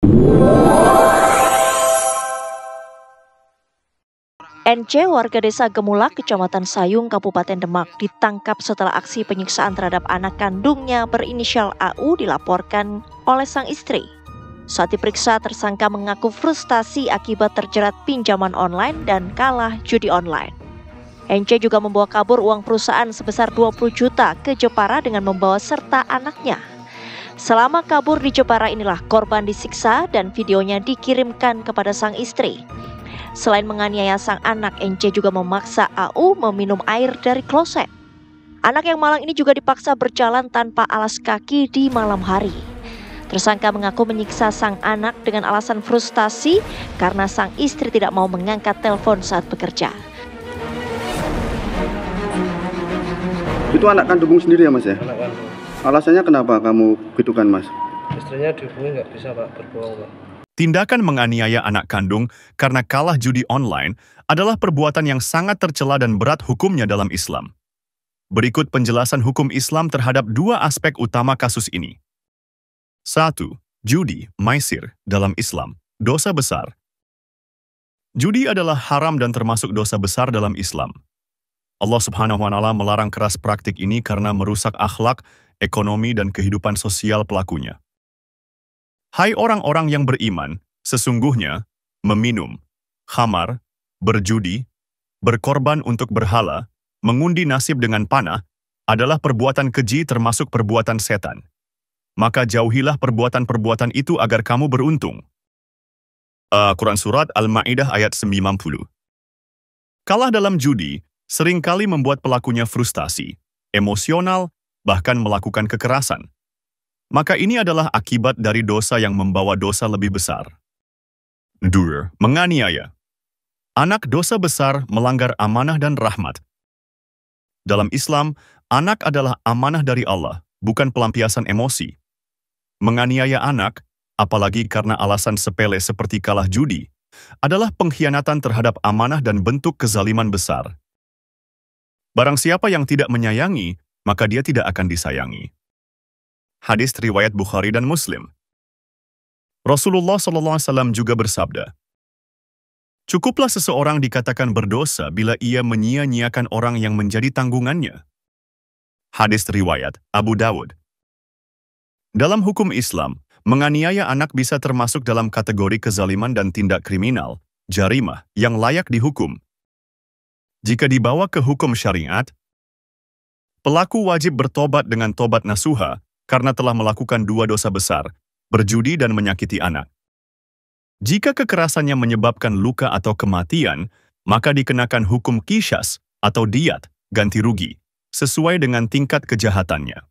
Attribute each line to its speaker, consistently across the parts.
Speaker 1: NC, warga desa Gemulak, Kecamatan Sayung, Kabupaten Demak, ditangkap setelah aksi penyiksaan terhadap anak kandungnya berinisial AU dilaporkan oleh sang istri. Saat diperiksa, tersangka mengaku frustasi akibat terjerat pinjaman online dan kalah judi online. NC juga membawa kabur uang perusahaan sebesar 20 juta ke Jepara dengan membawa serta anaknya. Selama kabur di Jepara inilah korban disiksa dan videonya dikirimkan kepada sang istri. Selain menganiaya sang anak, NC juga memaksa AU meminum air dari kloset. Anak yang malang ini juga dipaksa berjalan tanpa alas kaki di malam hari. Tersangka mengaku menyiksa sang anak dengan alasan frustasi karena sang istri tidak mau mengangkat telepon saat bekerja.
Speaker 2: Itu anak kandungmu sendiri ya, Mas ya?
Speaker 3: Anak kandung.
Speaker 2: Alasannya kenapa kamu gitukan, Mas?
Speaker 3: Istrinya dihubungi nggak bisa, Pak, berbohong, Pak.
Speaker 4: Tindakan menganiaya anak kandung karena kalah judi online adalah perbuatan yang sangat tercela dan berat hukumnya dalam Islam. Berikut penjelasan hukum Islam terhadap dua aspek utama kasus ini. 1. Judi, maisir, dalam Islam, dosa besar. Judi adalah haram dan termasuk dosa besar dalam Islam. Allah Subhanahu wa Ta'ala melarang keras praktik ini karena merusak akhlak, ekonomi, dan kehidupan sosial pelakunya. Hai orang-orang yang beriman, sesungguhnya meminum, khamar, berjudi, berkorban untuk berhala, mengundi nasib dengan panah, adalah perbuatan keji termasuk perbuatan setan. Maka jauhilah perbuatan-perbuatan itu agar kamu beruntung. Quran Surat Al-Ma'idah ayat 90. Kalah dalam judi seringkali membuat pelakunya frustasi, emosional, bahkan melakukan kekerasan. Maka ini adalah akibat dari dosa yang membawa dosa lebih besar. 2. Menganiaya. Anak dosa besar melanggar amanah dan rahmat. Dalam Islam, anak adalah amanah dari Allah, bukan pelampiasan emosi. Menganiaya anak, apalagi karena alasan sepele seperti kalah judi, adalah pengkhianatan terhadap amanah dan bentuk kezaliman besar. Barang siapa yang tidak menyayangi, maka dia tidak akan disayangi. Hadis riwayat Bukhari dan Muslim. Rasulullah SAW juga bersabda, "Cukuplah seseorang dikatakan berdosa bila ia menyia-nyiakan orang yang menjadi tanggungannya." Hadis riwayat Abu Dawud. Dalam hukum Islam, menganiaya anak bisa termasuk dalam kategori kezaliman dan tindak kriminal, jarimah, yang layak dihukum. Jika dibawa ke hukum syariat, pelaku wajib bertobat dengan tobat nasuha karena telah melakukan dua dosa besar, berjudi dan menyakiti anak. Jika kekerasannya menyebabkan luka atau kematian, maka dikenakan hukum qisas atau diat, ganti rugi, sesuai dengan tingkat kejahatannya.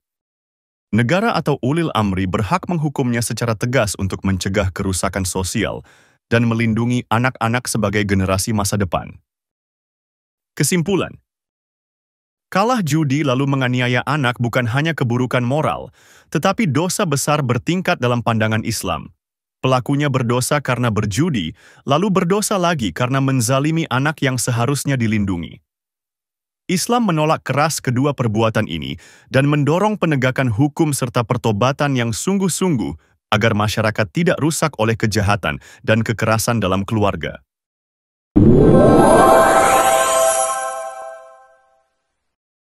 Speaker 4: Negara atau ulil amri berhak menghukumnya secara tegas untuk mencegah kerusakan sosial dan melindungi anak-anak sebagai generasi masa depan. Kesimpulan, kalah judi lalu menganiaya anak bukan hanya keburukan moral, tetapi dosa besar bertingkat dalam pandangan Islam. Pelakunya berdosa karena berjudi, lalu berdosa lagi karena menzalimi anak yang seharusnya dilindungi. Islam menolak keras kedua perbuatan ini dan mendorong penegakan hukum serta pertobatan yang sungguh-sungguh agar masyarakat tidak rusak oleh kejahatan dan kekerasan dalam keluarga.